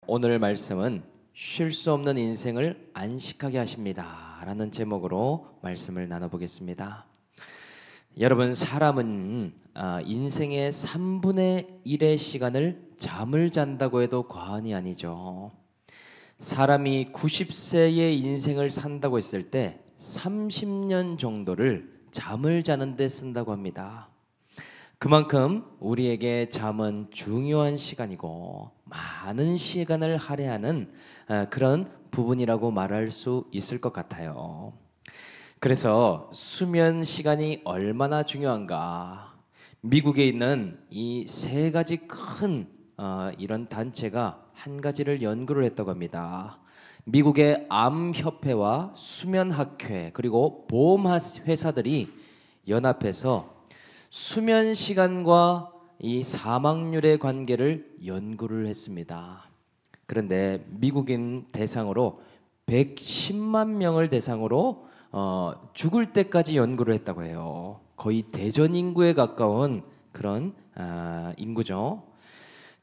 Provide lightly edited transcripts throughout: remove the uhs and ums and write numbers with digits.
오늘 말씀은 쉴 수 없는 인생을 안식하게 하십니다 라는 제목으로 말씀을 나눠보겠습니다. 여러분, 사람은 인생의 3분의 1의 시간을 잠을 잔다고 해도 과언이 아니죠. 사람이 90세의 인생을 산다고 했을 때 30년 정도를 잠을 자는 데 쓴다고 합니다. 그만큼 우리에게 잠은 중요한 시간이고 많은 시간을 할애하는 그런 부분이라고 말할 수 있을 것 같아요. 그래서 수면 시간이 얼마나 중요한가, 미국에 있는 이 세 가지 큰 이런 단체가 한 가지를 연구를 했다고 합니다. 미국의 암협회와 수면학회 그리고 보험회사들이 연합해서 수면 시간과 이 사망률의 관계를 연구를 했습니다. 그런데 미국인 대상으로 110만 명을 대상으로 죽을 때까지 연구를 했다고 해요. 거의 대전 인구에 가까운 그런 인구죠.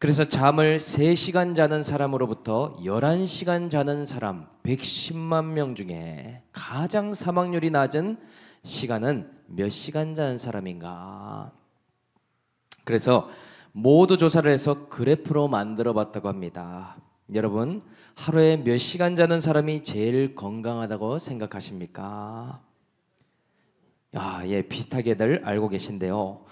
그래서 잠을 3시간 자는 사람으로부터 11시간 자는 사람 110만 명 중에 가장 사망률이 낮은 시간은 몇 시간 자는 사람인가? 그래서 모두 조사를 해서 그래프로 만들어 봤다고 합니다. 여러분, 하루에 몇 시간 자는 사람이 제일 건강하다고 생각하십니까? 예, 비슷하게들 알고 계신데요.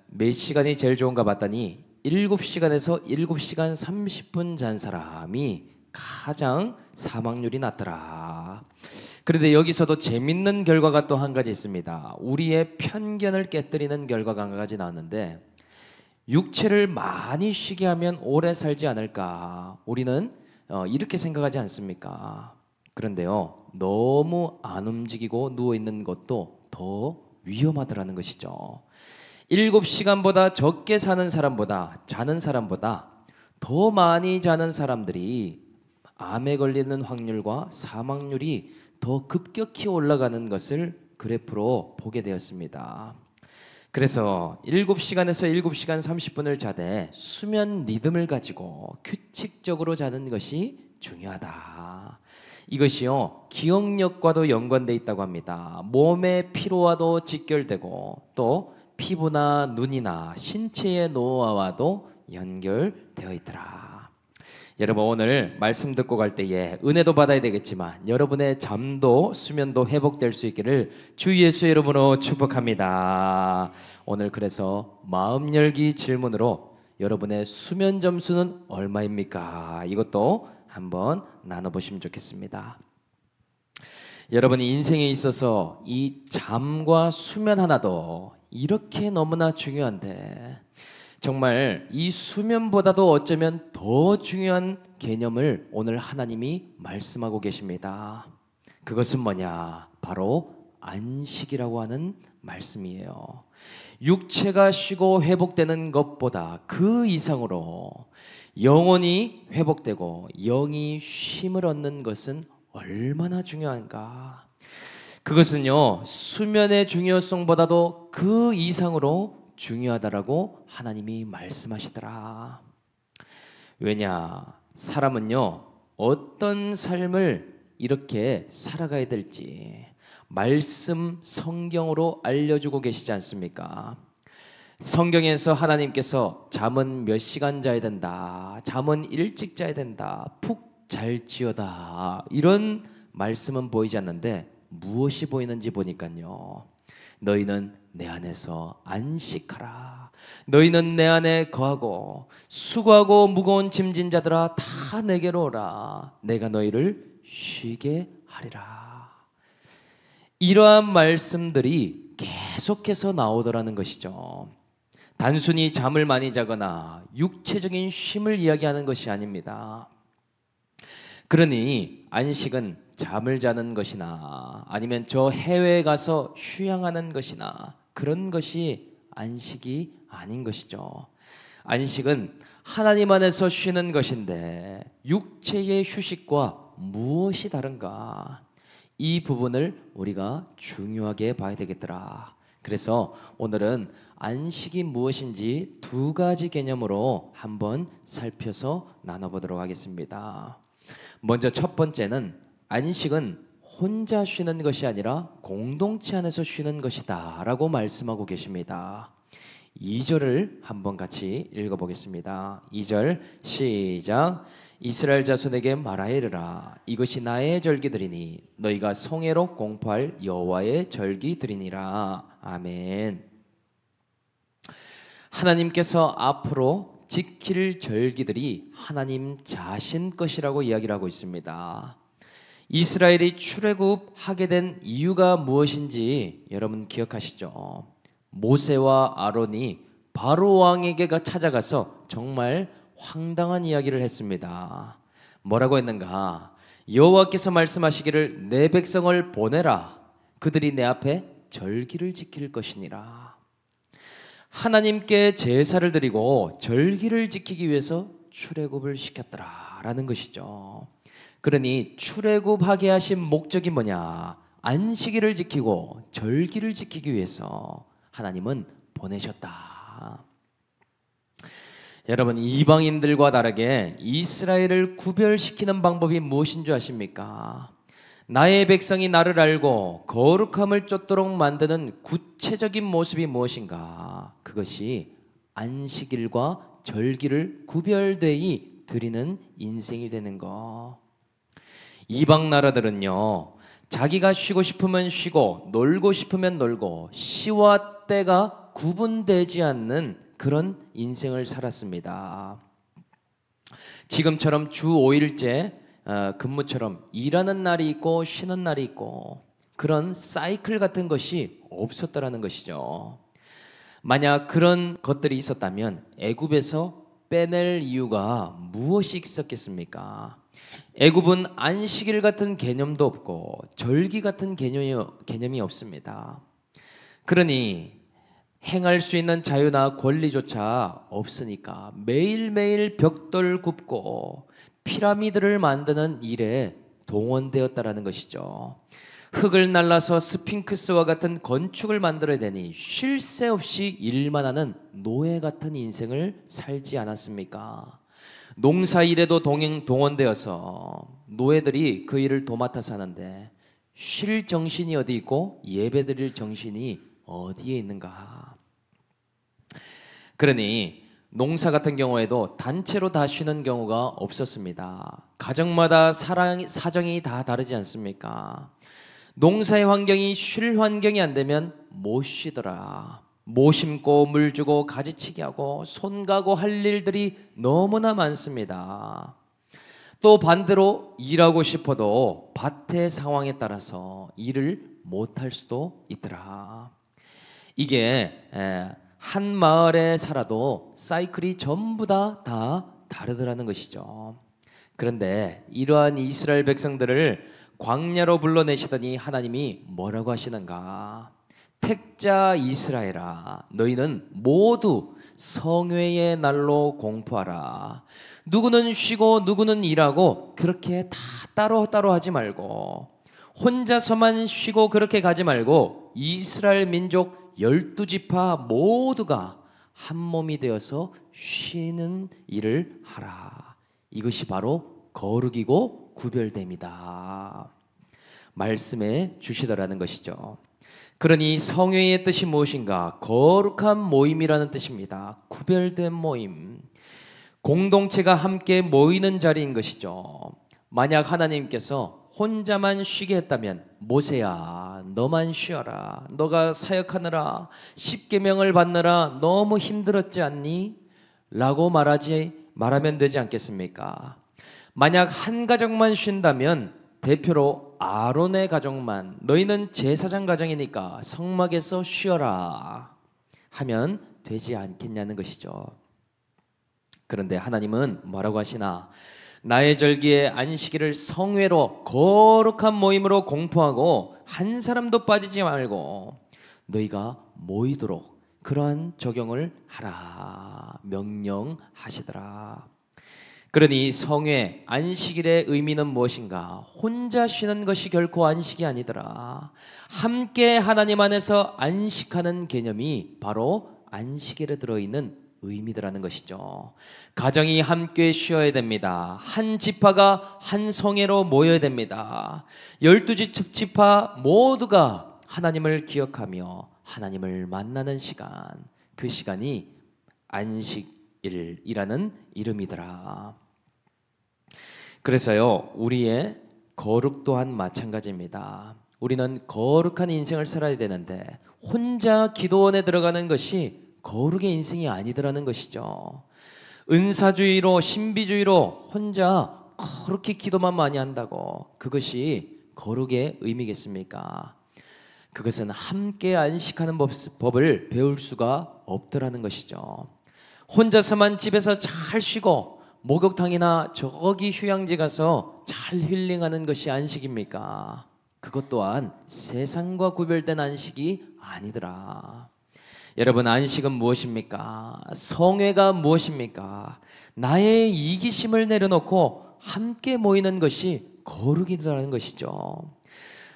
몇 시간이 제일 좋은가 봤더니 7시간에서 7시간 30분 잔 사람이 가장 사망률이 낮더라. 그런데 여기서도 재밌는 결과가 또 한 가지 있습니다. 우리의 편견을 깨뜨리는 결과가 한 가지 나왔는데, 육체를 많이 쉬게 하면 오래 살지 않을까, 우리는 이렇게 생각하지 않습니까? 그런데요, 너무 안 움직이고 누워있는 것도 더 위험하더라는 것이죠. 7시간보다 적게 자는 사람보다 더 많이 자는 사람들이 암에 걸리는 확률과 사망률이 더 급격히 올라가는 것을 그래프로 보게 되었습니다. 그래서 7시간에서 7시간 30분을 자되 수면 리듬을 가지고 규칙적으로 자는 것이 중요하다. 이것이요, 기억력과도 연관되어 있다고 합니다. 몸의 피로와도 직결되고 또 피부나 눈이나 신체의 노화와도 연결되어 있더라. 여러분, 오늘 말씀 듣고 갈 때에 은혜도 받아야 되겠지만 여러분의 잠도 수면도 회복될 수 있기를 주 예수 이름으로 축복합니다. 오늘 그래서 마음 열기 질문으로 여러분의 수면 점수는 얼마입니까? 이것도 한번 나눠보시면 좋겠습니다. 여러분이 인생에 있어서 이 잠과 수면 하나도 이렇게 너무나 중요한데, 정말 이 수면보다도 어쩌면 더 중요한 개념을 오늘 하나님이 말씀하고 계십니다. 그것은 뭐냐? 바로 안식이라고 하는 말씀이에요. 육체가 쉬고 회복되는 것보다 그 이상으로 영혼이 회복되고 영이 쉼을 얻는 것은 얼마나 중요한가? 그것은요, 수면의 중요성보다도 그 이상으로 중요하다라고 하나님이 말씀하시더라. 왜냐? 사람은요, 어떤 삶을 이렇게 살아가야 될지 말씀 성경으로 알려주고 계시지 않습니까? 성경에서 하나님께서 잠은 몇 시간 자야 된다, 잠은 일찍 자야 된다, 푹 잘지어다, 이런 말씀은 보이지 않는데 무엇이 보이는지 보니까요, 너희는 내 안에서 안식하라, 너희는 내 안에 거하고 수고하고 무거운 짐진 자들아 다 내게로 오라, 내가 너희를 쉬게 하리라. 이러한 말씀들이 계속해서 나오더라는 것이죠. 단순히 잠을 많이 자거나 육체적인 쉼을 이야기하는 것이 아닙니다. 그러니 안식은 잠을 자는 것이나 아니면 저 해외에 가서 휴양하는 것이나 그런 것이 안식이 아닌 것이죠. 안식은 하나님 안에서 쉬는 것인데 육체의 휴식과 무엇이 다른가? 이 부분을 우리가 중요하게 봐야 되겠더라. 그래서 오늘은 안식이 무엇인지 두 가지 개념으로 한번 살펴서 나눠보도록 하겠습니다. 먼저 첫 번째는 안식은 혼자 쉬는 것이 아니라 공동체 안에서 쉬는 것이다 라고 말씀하고 계십니다. 2절을 한번 같이 읽어보겠습니다. 2절 시작. 이스라엘 자손에게 말하이르라. 이것이 나의 절기들이니 너희가 성회로 공포할 여호와의 절기들이니라. 아멘. 하나님께서 앞으로 지킬 절기들이 하나님 자신 것이라고 이야기를 하고 있습니다. 이스라엘이 출애굽하게 된 이유가 무엇인지 여러분 기억하시죠? 모세와 아론이 바로 왕에게 찾아가서 정말 황당한 이야기를 했습니다. 뭐라고 했는가? 여호와께서 말씀하시기를 내 백성을 보내라. 그들이 내 앞에 절기를 지킬 것이니라. 하나님께 제사를 드리고 절기를 지키기 위해서 출애굽을 시켰더라라는 것이죠. 그러니 출애굽하게 하신 목적이 뭐냐? 안식일을 지키고 절기를 지키기 위해서 하나님은 보내셨다. 여러분, 이방인들과 다르게 이스라엘을 구별시키는 방법이 무엇인 줄 아십니까? 나의 백성이 나를 알고 거룩함을 쫓도록 만드는 구체적인 모습이 무엇인가? 그것이 안식일과 절기를 구별되이 드리는 인생이 되는 거. 이방 나라들은요, 자기가 쉬고 싶으면 쉬고 놀고 싶으면 놀고 시와 때가 구분되지 않는 그런 인생을 살았습니다. 지금처럼 주 5일째 근무처럼 일하는 날이 있고 쉬는 날이 있고 그런 사이클 같은 것이 없었다라는 것이죠. 만약 그런 것들이 있었다면 애굽에서 빼낼 이유가 무엇이 있었겠습니까? 애굽은 안식일 같은 개념도 없고 절기 같은 개념이 없습니다. 그러니 행할 수 있는 자유나 권리조차 없으니까 매일매일 벽돌 굽고 피라미드를 만드는 일에 동원되었다라는 것이죠. 흙을 날라서 스핑크스와 같은 건축을 만들어야 되니 쉴 새 없이 일만 하는 노예 같은 인생을 살지 않았습니까? 농사일에도 동원되어서 노예들이 그 일을 도맡아서 하는데 쉴 정신이 어디 있고 예배드릴 정신이 어디에 있는가? 그러니 농사 같은 경우에도 단체로 다 쉬는 경우가 없었습니다. 가정마다 사정이 다 다르지 않습니까? 농사의 환경이 쉴 환경이 안 되면 못 쉬더라. 모 심고 물 주고 가지치기 하고 손 가고 할 일들이 너무나 많습니다. 또 반대로 일하고 싶어도 밭의 상황에 따라서 일을 못할 수도 있더라. 이게 한 마을에 살아도 사이클이 전부 다 다르더라는 것이죠. 그런데 이러한 이스라엘 백성들을 광야로 불러내시더니 하나님이 뭐라고 하시는가? 택자 이스라엘아, 너희는 모두 성회의 날로 공포하라. 누구는 쉬고 누구는 일하고 그렇게 다 따로따로 하지 말고 혼자서만 쉬고 그렇게 가지 말고 이스라엘 민족 12지파 모두가 한 몸이 되어서 쉬는 일을 하라. 이것이 바로 거룩이고 구별됨이다. 말씀해 주시더라는 것이죠. 그러니 성회의 뜻이 무엇인가? 거룩한 모임이라는 뜻입니다. 구별된 모임. 공동체가 함께 모이는 자리인 것이죠. 만약 하나님께서 혼자만 쉬게 했다면 모세야 너만 쉬어라. 너가 사역하느라 십계명을 받느라 너무 힘들었지 않니? 라고 말하면 되지 않겠습니까? 만약 한 가정만 쉰다면 대표로 아론의 가정만 너희는 제사장 가정이니까 성막에서 쉬어라 하면 되지 않겠냐는 것이죠. 그런데 하나님은 뭐라고 하시나? 나의 절기에 안식일을 성회로 거룩한 모임으로 공포하고 한 사람도 빠지지 말고 너희가 모이도록 그러한 적용을 하라 명령하시더라. 그러니 성회 안식일의 의미는 무엇인가? 혼자 쉬는 것이 결코 안식이 아니더라. 함께 하나님 안에서 안식하는 개념이 바로 안식일에 들어있는 의미더라는 것이죠. 가정이 함께 쉬어야 됩니다. 한 지파가 한 성회로 모여야 됩니다. 12지파 모두가 하나님을 기억하며 하나님을 만나는 시간, 그 시간이 안식일이라는 이름이더라. 그래서요, 우리의 거룩 또한 마찬가지입니다. 우리는 거룩한 인생을 살아야 되는데 혼자 기도원에 들어가는 것이 거룩의 인생이 아니더라는 것이죠. 은사주의로 신비주의로 혼자 그렇게 기도만 많이 한다고 그것이 거룩의 의미겠습니까? 그것은 함께 안식하는 법을 배울 수가 없더라는 것이죠. 혼자서만 집에서 잘 쉬고 목욕탕이나 저기 휴양지 가서 잘 힐링하는 것이 안식입니까? 그것 또한 세상과 구별된 안식이 아니더라. 여러분, 안식은 무엇입니까? 성회가 무엇입니까? 나의 이기심을 내려놓고 함께 모이는 것이 거룩이라는 것이죠.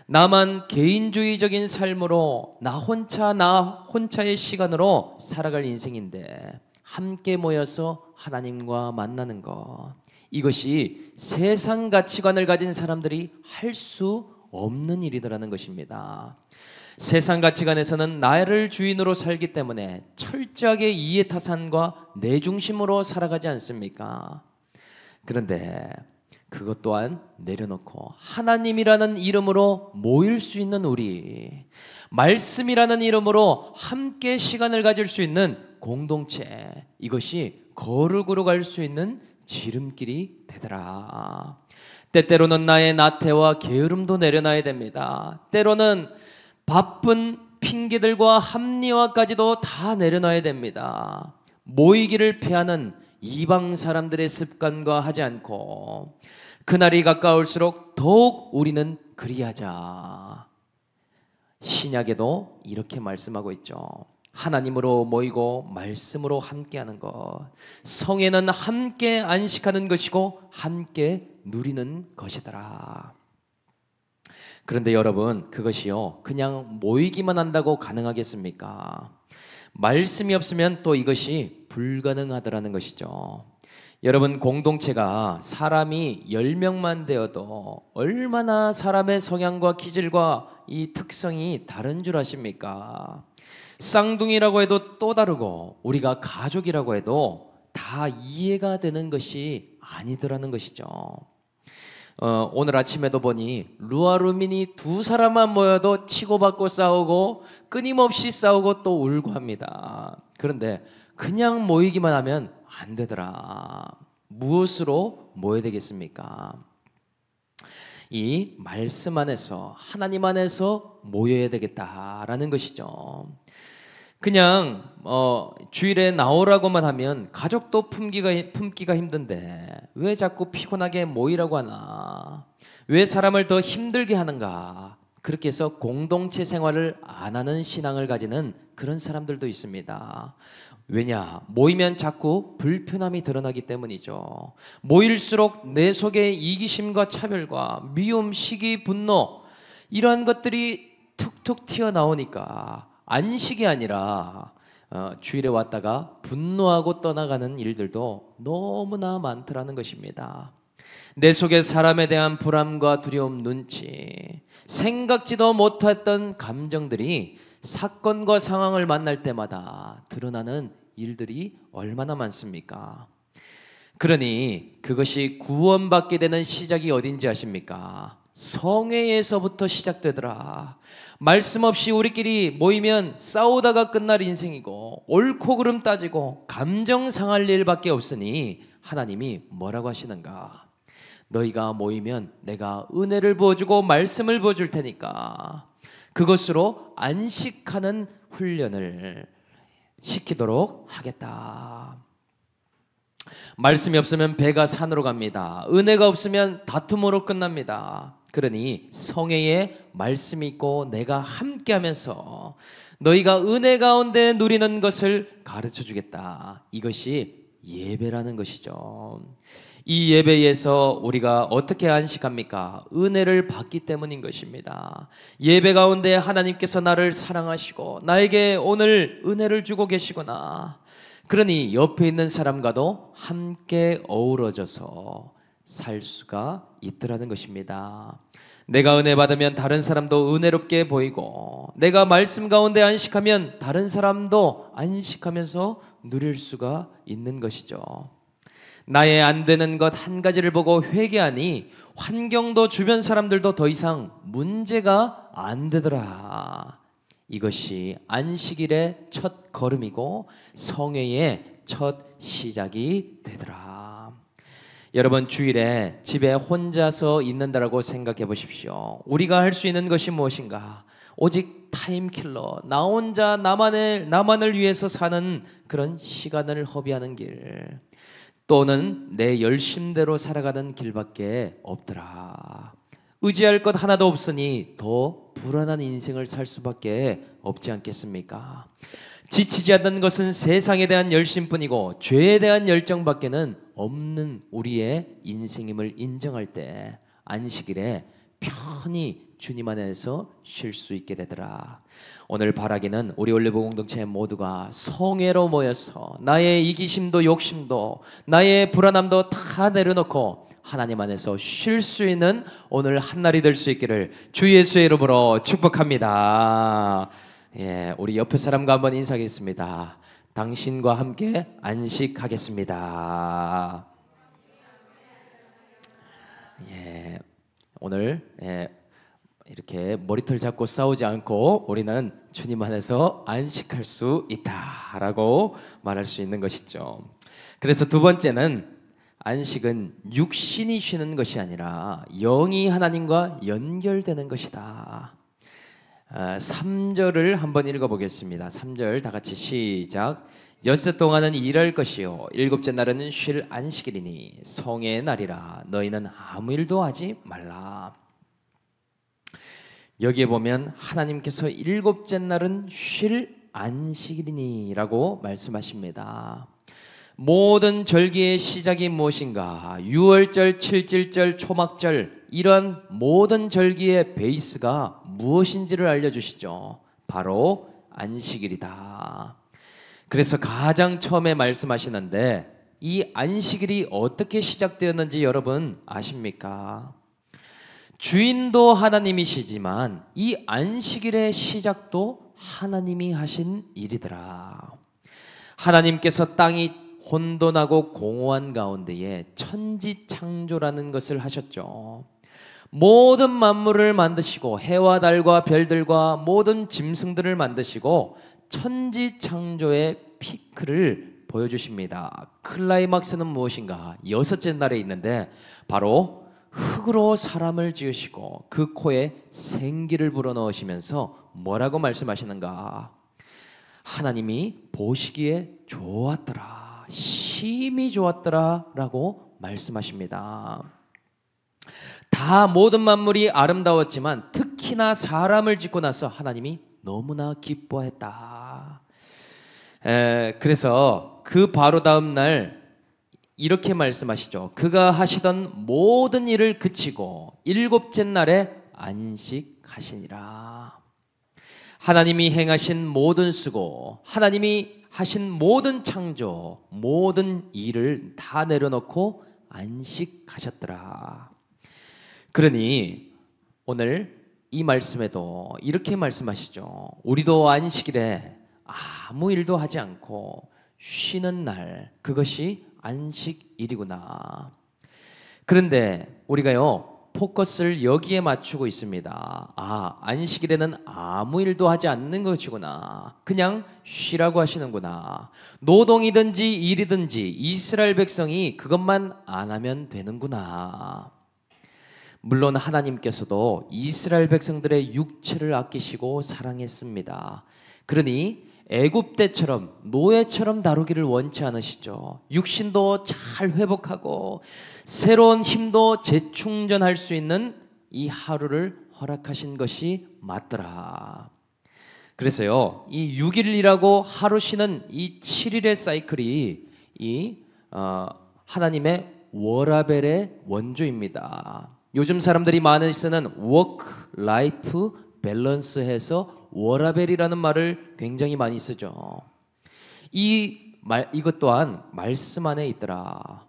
나만 개인주의적인 삶으로 나 혼자의 시간으로 살아갈 인생인데 함께 모여서 하나님과 만나는 것, 이것이 세상 가치관을 가진 사람들이 할 수 없는 일이더라는 것입니다. 세상 가치관에서는 나를 주인으로 살기 때문에 철저하게 이해타산과 내 중심으로 살아가지 않습니까? 그런데 그것 또한 내려놓고 하나님이라는 이름으로 모일 수 있는 우리, 말씀이라는 이름으로 함께 시간을 가질 수 있는 공동체, 이것이 거룩으로 갈 수 있는 지름길이 되더라. 때때로는 나의 나태와 게으름도 내려놔야 됩니다. 때로는 바쁜 핑계들과 합리화까지도 다 내려놔야 됩니다. 모이기를 패하는 이방 사람들의 습관과 하지 않고 그날이 가까울수록 더욱 우리는 그리하자. 신약에도 이렇게 말씀하고 있죠. 하나님으로 모이고 말씀으로 함께하는 것, 성회는 함께 안식하는 것이고 함께 누리는 것이더라. 그런데 여러분, 그것이요 그냥 모이기만 한다고 가능하겠습니까? 말씀이 없으면 또 이것이 불가능하더라는 것이죠. 여러분, 공동체가 사람이 10명만 되어도 얼마나 사람의 성향과 기질과 이 특성이 다른 줄 아십니까? 쌍둥이라고 해도 또 다르고 우리가 가족이라고 해도 다 이해가 되는 것이 아니더라는 것이죠. 오늘 아침에도 보니 루아루민이 두 사람만 모여도 치고받고 싸우고 끊임없이 싸우고 또 울고 합니다. 그런데 그냥 모이기만 하면 안 되더라. 무엇으로 모여야 되겠습니까? 이 말씀 안에서, 하나님 안에서 모여야 되겠다라는 것이죠. 그냥 주일에 나오라고만 하면 가족도 품기가 힘든데 왜 자꾸 피곤하게 모이라고 하나? 왜 사람을 더 힘들게 하는가? 그렇게 해서 공동체 생활을 안 하는 신앙을 가지는 그런 사람들도 있습니다. 왜냐? 모이면 자꾸 불편함이 드러나기 때문이죠. 모일수록 내 속에 이기심과 차별과 미움, 시기, 분노, 이러한 것들이 툭툭 튀어나오니까 안식이 아니라 주일에 왔다가 분노하고 떠나가는 일들도 너무나 많더라는 것입니다. 내 속에 사람에 대한 불안과 두려움, 눈치, 생각지도 못했던 감정들이 사건과 상황을 만날 때마다 드러나는 일들이 얼마나 많습니까? 그러니 그것이 구원받게 되는 시작이 어딘지 아십니까? 성회에서부터 시작되더라. 말씀 없이 우리끼리 모이면 싸우다가 끝날 인생이고 옳고 그름 따지고 감정 상할 일밖에 없으니 하나님이 뭐라고 하시는가? 너희가 모이면 내가 은혜를 부어주고 말씀을 부어줄 테니까 그것으로 안식하는 훈련을 시키도록 하겠다. 말씀이 없으면 배가 산으로 갑니다. 은혜가 없으면 다툼으로 끝납니다. 그러니 성회에 말씀이 있고 내가 함께하면서 너희가 은혜 가운데 누리는 것을 가르쳐 주겠다. 이것이 예배라는 것이죠. 이 예배에서 우리가 어떻게 안식합니까? 은혜를 받기 때문인 것입니다. 예배 가운데 하나님께서 나를 사랑하시고 나에게 오늘 은혜를 주고 계시구나. 그러니 옆에 있는 사람과도 함께 어우러져서 살 수가 있더라는 것입니다. 내가 은혜 받으면 다른 사람도 은혜롭게 보이고, 내가 말씀 가운데 안식하면 다른 사람도 안식하면서 누릴 수가 있는 것이죠. 나의 안 되는 것 한 가지를 보고 회개하니 환경도 주변 사람들도 더 이상 문제가 안 되더라. 이것이 안식일의 첫 걸음이고 성회의 첫 시작이 되더라. 여러분, 주일에 집에 혼자서 있는다라고 생각해 보십시오. 우리가 할 수 있는 것이 무엇인가? 오직 타임킬러, 나 혼자 나만을 위해서 사는 그런 시간을 허비하는 길, 또는 내 열심대로 살아가는 길밖에 없더라. 의지할 것 하나도 없으니 더 불안한 인생을 살 수밖에 없지 않겠습니까? 지치지 않는 것은 세상에 대한 열심뿐이고 죄에 대한 열정밖에는 없는 우리의 인생임을 인정할 때 안식일에 편히 주님 안에서 쉴 수 있게 되더라. 오늘 바라기는 우리 올리브 공동체 모두가 성회로 모여서 나의 이기심도 욕심도 나의 불안함도 다 내려놓고 하나님 안에서 쉴 수 있는 오늘 한날이 될 수 있기를 주 예수의 이름으로 축복합니다. 예, 우리 옆에 사람과 한번 인사하겠습니다. 당신과 함께 안식하겠습니다. 예, 오늘 이렇게 머리털 잡고 싸우지 않고 우리는 주님 안에서 안식할 수 있다라고 말할 수 있는 것이죠. 그래서 두 번째는 안식은 육신이 쉬는 것이 아니라 영이 하나님과 연결되는 것이다. 3절을 한번 읽어보겠습니다. 3절 다 같이 시작. 엿새 동안은 일할 것이요 일곱째 날은 쉴 안식일이니 성의 날이라 너희는 아무 일도 하지 말라. 여기에 보면 하나님께서 일곱째 날은 쉴 안식일이니 라고 말씀하십니다. 모든 절기의 시작이 무엇인가? 6월절, 7.7절, 초막절, 이런 모든 절기의 베이스가 무엇인지를 알려주시죠. 바로 안식일이다. 그래서 가장 처음에 말씀하시는데 이 안식일이 어떻게 시작되었는지 여러분 아십니까? 주인도 하나님이시지만 이 안식일의 시작도 하나님이 하신 일이더라. 하나님께서 땅이 혼돈하고 공허한 가운데에 천지창조라는 것을 하셨죠. 모든 만물을 만드시고 해와 달과 별들과 모든 짐승들을 만드시고 천지창조의 피크를 보여주십니다. 클라이막스는 무엇인가? 6째 날에 있는데 바로 흙으로 사람을 지으시고 그 코에 생기를 불어넣으시면서 뭐라고 말씀하시는가? 하나님이 보시기에 좋았더라, 심히 좋았더라 라고 말씀하십니다. 다 모든 만물이 아름다웠지만 특히나 사람을 짓고 나서 하나님이 너무나 기뻐했다. 그래서 그 바로 다음 날 이렇게 말씀하시죠. 그가 하시던 모든 일을 그치고 일곱째 날에 안식하시니라. 하나님이 행하신 모든 수고, 하나님이 하신 모든 창조, 모든 일을 다 내려놓고 안식하셨더라. 그러니 오늘 이 말씀에도 이렇게 말씀하시죠. 우리도 안식일에 아무 일도 하지 않고 쉬는 날, 그것이 안식일이구나. 그런데 우리가요 포커스를 여기에 맞추고 있습니다. 안식일에는 아무 일도 하지 않는 것이구나, 그냥 쉬라고 하시는구나, 노동이든지 일이든지 이스라엘 백성이 그것만 안 하면 되는구나. 물론 하나님께서도 이스라엘 백성들의 육체를 아끼시고 사랑했습니다. 그러니 애굽 때처럼 노예처럼 다루기를 원치 않으시죠. 육신도 잘 회복하고 새로운 힘도 재충전할 수 있는 이 하루를 허락하신 것이 맞더라. 그래서요 이 6일이라고 하루 쉬는 이 7일의 사이클이 이 하나님의 워라벨의 원조입니다. 요즘 사람들이 많이 쓰는 워크 라이프 밸런스 해서 워라벨이라는 말을 굉장히 많이 쓰죠. 이것 또한 말씀 안에 있더라.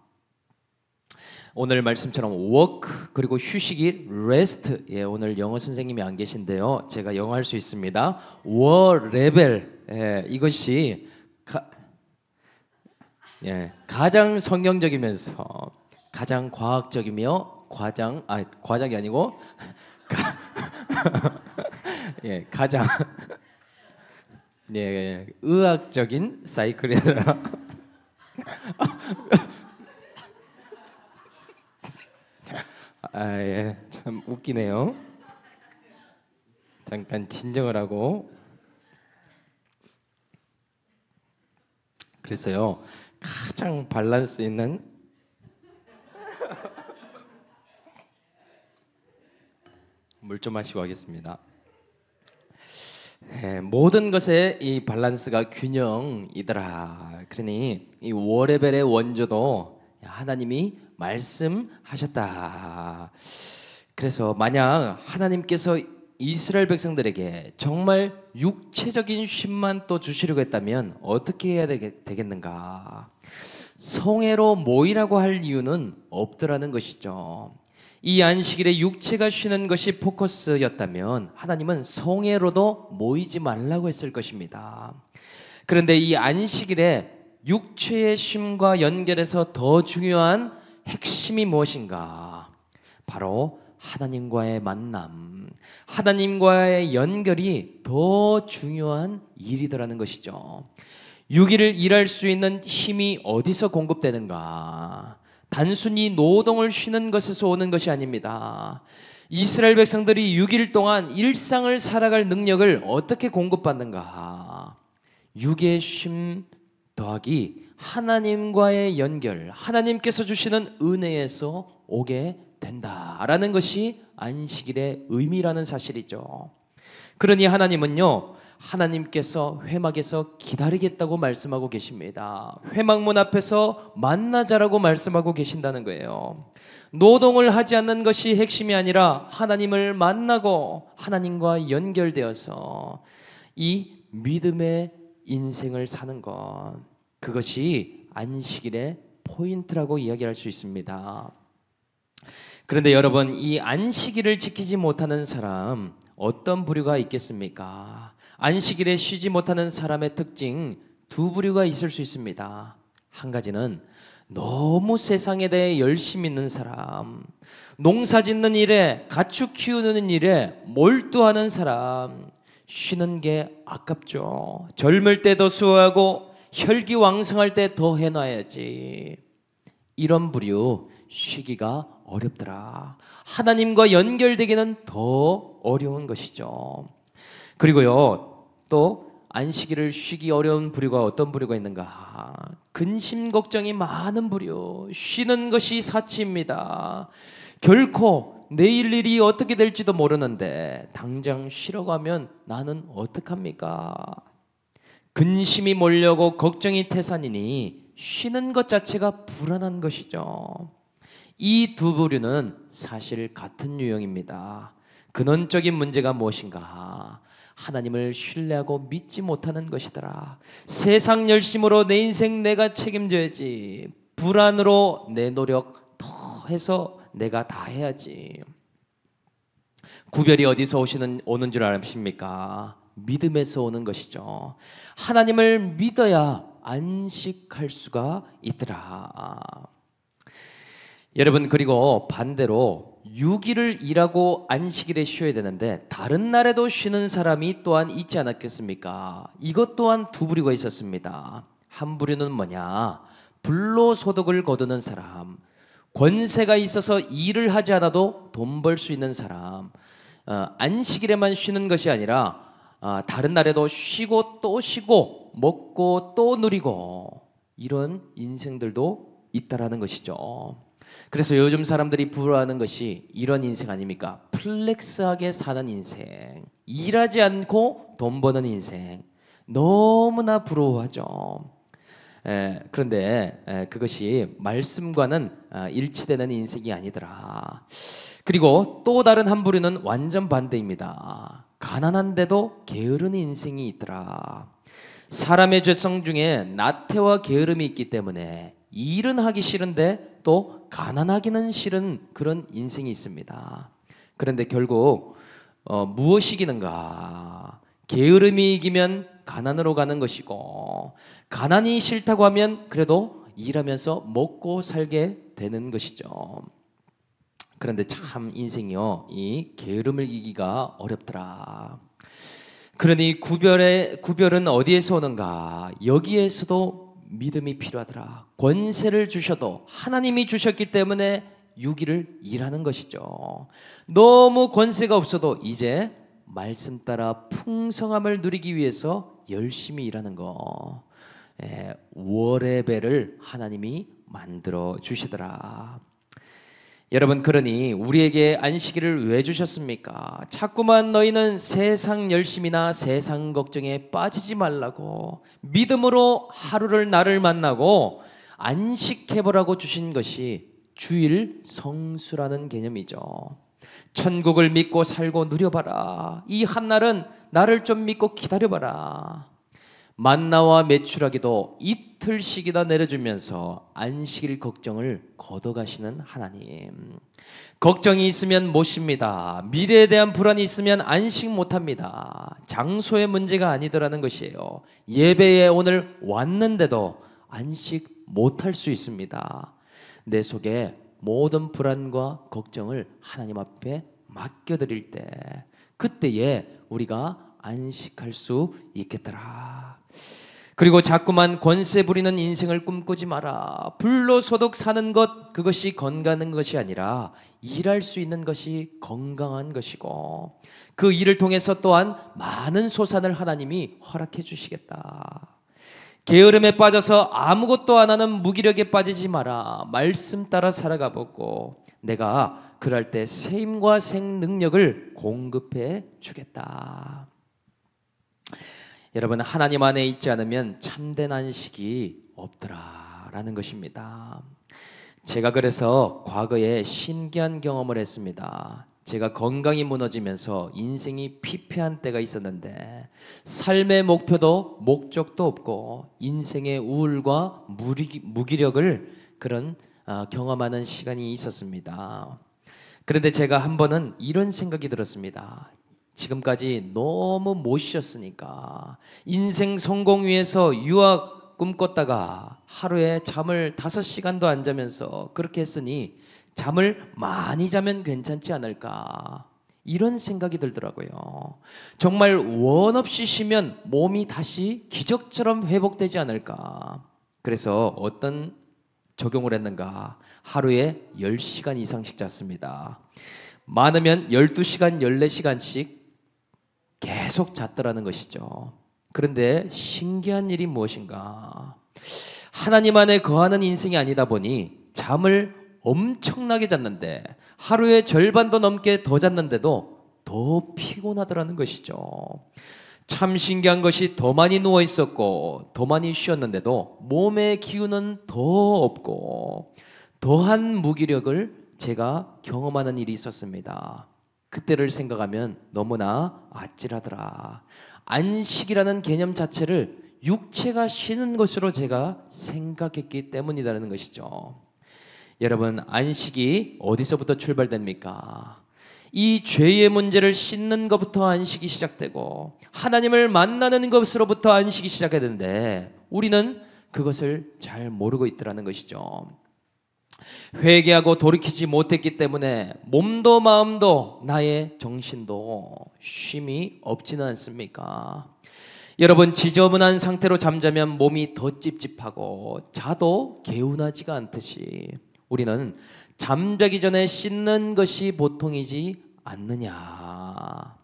오늘 말씀처럼 워크 그리고 휴식이 레스트. 예, 오늘 영어 선생님이 안 계신데요. 제가 영어 할 수 있습니다. 워레벨. 예, 이것이 가장 성경적이면서 가장 과학적이며 과장이 아니고 가장 의학적인 사이클이더라. 참 웃기네요. 잠깐 진정을 하고. 그래서요, 가장 밸런스 있는 물 좀 마시고 하겠습니다. 모든 것에 이 밸런스가 균형이더라. 그러니 이 워레벨의 원조도 하나님이 말씀하셨다. 그래서 만약 하나님께서 이스라엘 백성들에게 정말 육체적인 쉼만 또 주시려고 했다면 어떻게 해야 되겠는가? 성회로 모이라고 할 이유는 없더라는 것이죠. 이 안식일에 육체가 쉬는 것이 포커스였다면 하나님은 성회로도 모이지 말라고 했을 것입니다. 그런데 이 안식일에 육체의 쉼과 연결해서 더 중요한 핵심이 무엇인가? 바로 하나님과의 만남, 하나님과의 연결이 더 중요한 일이더라는 것이죠. 6일을 일할 수 있는 힘이 어디서 공급되는가? 단순히 노동을 쉬는 것에서 오는 것이 아닙니다. 이스라엘 백성들이 6일 동안 일상을 살아갈 능력을 어떻게 공급받는가? 6의 쉼 더하기 하나님과의 연결, 하나님께서 주시는 은혜에서 오게 된다라는 것이 안식일의 의미라는 사실이죠. 그러니 하나님은요, 하나님께서 회막에서 기다리겠다고 말씀하고 계십니다. 회막문 앞에서 만나자라고 말씀하고 계신다는 거예요. 노동을 하지 않는 것이 핵심이 아니라 하나님을 만나고 하나님과 연결되어서 이 믿음의 인생을 사는 것, 그것이 안식일의 포인트라고 이야기할 수 있습니다. 그런데 여러분, 이 안식일을 지키지 못하는 사람 어떤 부류가 있겠습니까? 안식일에 쉬지 못하는 사람의 특징 두 부류가 있을 수 있습니다. 한 가지는 너무 세상에 대해 열심히 있는 사람, 농사 짓는 일에, 가축 키우는 일에 몰두하는 사람, 쉬는 게 아깝죠. 젊을 때 더 수고하고 혈기왕성할 때 더 해놔야지. 이런 부류 쉬기가 어렵더라. 하나님과 연결되기는 더 어려운 것이죠. 그리고요, 또 안식일을 쉬기 어려운 부류가 어떤 부류가 있는가? 근심 걱정이 많은 부류. 쉬는 것이 사치입니다. 결코 내일 일이 어떻게 될지도 모르는데 당장 쉬러 가면 나는 어떡합니까? 근심이 몰려고 걱정이 태산이니 쉬는 것 자체가 불안한 것이죠. 이 두 부류는 사실 같은 유형입니다. 근원적인 문제가 무엇인가? 하나님을 신뢰하고 믿지 못하는 것이더라. 세상 열심으로 내 인생 내가 책임져야지. 불안으로 내 노력 더 해서 내가 다 해야지. 구별이 어디서 오는 줄 아십니까? 믿음에서 오는 것이죠. 하나님을 믿어야 안식할 수가 있더라. 여러분, 그리고 반대로 6일을 일하고 안식일에 쉬어야 되는데 다른 날에도 쉬는 사람이 또한 있지 않았겠습니까? 이것 또한 두 부류가 있었습니다. 한 부류는 뭐냐? 불로소득을 거두는 사람, 권세가 있어서 일을 하지 않아도 돈 벌 수 있는 사람, 안식일에만 쉬는 것이 아니라 다른 날에도 쉬고 또 쉬고 먹고 또 누리고 이런 인생들도 있다라는 것이죠. 그래서 요즘 사람들이 부러워하는 것이 이런 인생 아닙니까? 플렉스하게 사는 인생, 일하지 않고 돈 버는 인생, 너무나 부러워하죠. 그런데 그것이 말씀과는 일치되는 인생이 아니더라. 그리고 또 다른 한 부류는 완전 반대입니다. 가난한데도 게으른 인생이 있더라. 사람의 죄성 중에 나태와 게으름이 있기 때문에 일은 하기 싫은데 또 가난하기는 싫은 그런 인생이 있습니다. 그런데 결국 무엇이 이기는가? 게으름이 이기면 가난으로 가는 것이고, 가난이 싫다고 하면 그래도 일하면서 먹고 살게 되는 것이죠. 그런데 참 인생이요, 이 게으름을 이기기가 어렵더라. 그러니 구별은 어디에서 오는가? 여기에서도 믿음이 필요하더라. 권세를 주셔도 하나님이 주셨기 때문에 유기를 일하는 것이죠. 너무 권세가 없어도 이제 말씀 따라 풍성함을 누리기 위해서 열심히 일하는 거. 월의 배를 하나님이 만들어 주시더라. 여러분, 그러니 우리에게 안식일을 왜 주셨습니까? 자꾸만 너희는 세상 열심이나 세상 걱정에 빠지지 말라고, 믿음으로 하루를 나를 만나고 안식해보라고 주신 것이 주일 성수라는 개념이죠. 천국을 믿고 살고 누려봐라. 이 한날은 나를 좀 믿고 기다려봐라. 만나와 메추라기도 이틀씩이나 내려주면서 안식일 걱정을 걷어가시는 하나님. 걱정이 있으면 못 쉽니다. 미래에 대한 불안이 있으면 안식 못합니다. 장소의 문제가 아니더라는 것이에요. 예배에 오늘 왔는데도 안식 못할 수 있습니다. 내 속에 모든 불안과 걱정을 하나님 앞에 맡겨드릴 때, 그때에 우리가 안식할 수 있겠더라. 그리고 자꾸만 권세 부리는 인생을 꿈꾸지 마라. 불로소득 사는 것, 그것이 건강한 것이 아니라 일할 수 있는 것이 건강한 것이고, 그 일을 통해서 또한 많은 소산을 하나님이 허락해 주시겠다. 게으름에 빠져서 아무것도 안 하는 무기력에 빠지지 마라. 말씀 따라 살아가 보고 내가 그럴 때 새 힘과 생능력을 공급해 주겠다. 여러분, 하나님 안에 있지 않으면 참된 안식이 없더라라는 것입니다. 제가 그래서 과거에 신기한 경험을 했습니다. 제가 건강이 무너지면서 인생이 피폐한 때가 있었는데, 삶의 목표도 목적도 없고 인생의 우울과 무기력을 그런 경험하는 시간이 있었습니다. 그런데 제가 한 번은 이런 생각이 들었습니다. 지금까지 너무 못 쉬었으니까, 인생 성공 위해서 유학 꿈꿨다가 하루에 잠을 5시간도 안 자면서 그렇게 했으니 잠을 많이 자면 괜찮지 않을까, 이런 생각이 들더라고요. 정말 원 없이 쉬면 몸이 다시 기적처럼 회복되지 않을까. 그래서 어떤 적용을 했는가, 하루에 10시간 이상씩 잤습니다. 많으면 12시간, 14시간씩 계속 잤더라는 것이죠. 그런데 신기한 일이 무엇인가, 하나님 안에 거하는 인생이 아니다 보니 잠을 엄청나게 잤는데, 하루의 절반도 넘게 더 잤는데도 더 피곤하더라는 것이죠. 참 신기한 것이, 더 많이 누워 있었고 더 많이 쉬었는데도 몸의 기운은 더 없고 더한 무기력을 제가 경험하는 일이 있었습니다. 그때를 생각하면 너무나 아찔하더라. 안식이라는 개념 자체를 육체가 쉬는 것으로 제가 생각했기 때문이라는 것이죠. 여러분, 안식이 어디서부터 출발됩니까? 이 죄의 문제를 씻는 것부터 안식이 시작되고, 하나님을 만나는 것으로부터 안식이 시작해야 되는데 우리는 그것을 잘 모르고 있더라는 것이죠. 회개하고 돌이키지 못했기 때문에 몸도 마음도 나의 정신도 쉼이 없지는 않습니까? 여러분, 지저분한 상태로 잠자면 몸이 더 찝찝하고 자도 개운하지가 않듯이, 우리는 잠자기 전에 씻는 것이 보통이지 않느냐.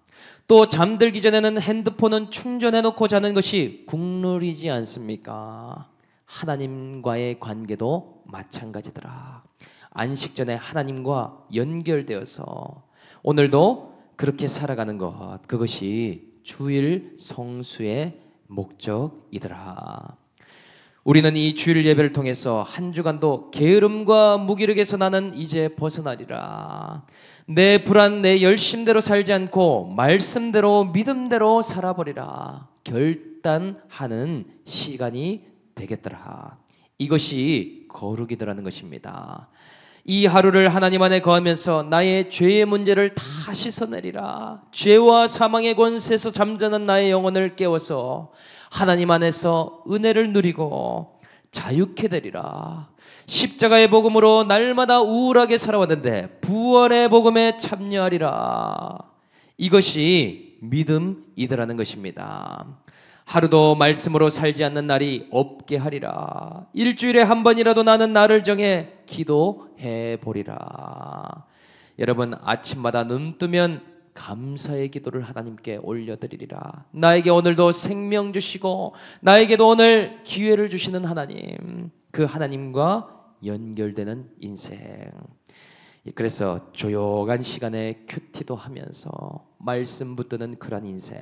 또 잠들기 전에는 핸드폰은 충전해 놓고 자는 것이 국룰이지 않습니까? 하나님과의 관계도 마찬가지더라. 안식 전에 하나님과 연결되어서 오늘도 그렇게 살아가는 것, 그것이 주일 성수의 목적이더라. 우리는 이 주일 예배를 통해서 한 주간도 게으름과 무기력에서 나는 이제 벗어나리라. 내 불안, 내 열심대로 살지 않고 말씀대로 믿음대로 살아버리라. 결단하는 시간이 되겠더라. 이것이 거룩이더라는 것입니다. 이 하루를 하나님 안에 거하면서 나의 죄의 문제를 다 씻어내리라. 죄와 사망의 권세에서 잠자는 나의 영혼을 깨워서 하나님 안에서 은혜를 누리고 자유케 되리라. 십자가의 복음으로 날마다 우울하게 살아왔는데 부활의 복음에 참여하리라. 이것이 믿음이더라는 것입니다. 하루도 말씀으로 살지 않는 날이 없게 하리라. 일주일에 한 번이라도 나는 나를 정해 기도해 보리라. 여러분, 아침마다 눈 뜨면 감사의 기도를 하나님께 올려드리리라. 나에게 오늘도 생명 주시고 나에게도 오늘 기회를 주시는 하나님, 그 하나님과 연결되는 인생. 그래서 조용한 시간에 큐티도 하면서 말씀 붙드는 그런 인생.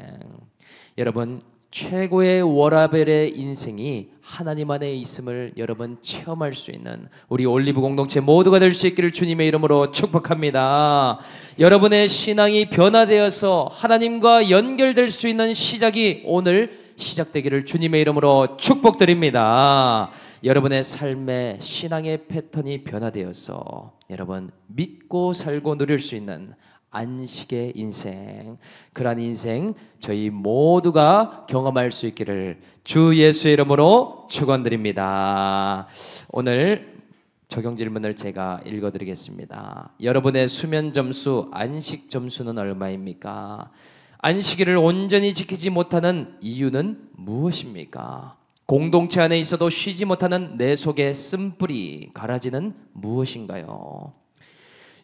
여러분, 최고의 워라벨의 인생이 하나님 안에 있음을 여러분 체험할 수 있는 우리 올리브 공동체 모두가 될 수 있기를 주님의 이름으로 축복합니다. 여러분의 신앙이 변화되어서 하나님과 연결될 수 있는 시작이 오늘 시작되기를 주님의 이름으로 축복드립니다. 여러분의 삶의 신앙의 패턴이 변화되어서 여러분 믿고 살고 누릴 수 있는 안식의 인생, 그러한 인생 저희 모두가 경험할 수 있기를 주 예수의 이름으로 축원드립니다. 오늘 적용 질문을 제가 읽어드리겠습니다. 여러분의 수면 점수, 안식 점수는 얼마입니까? 안식일을 온전히 지키지 못하는 이유는 무엇입니까? 공동체 안에 있어도 쉬지 못하는 내 속의 쓴뿌리, 가라지는 무엇인가요?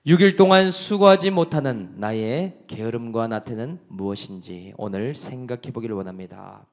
6일 동안 수고하지 못하는 나의 게으름과 나태는 무엇인지 오늘 생각해 보기를 원합니다.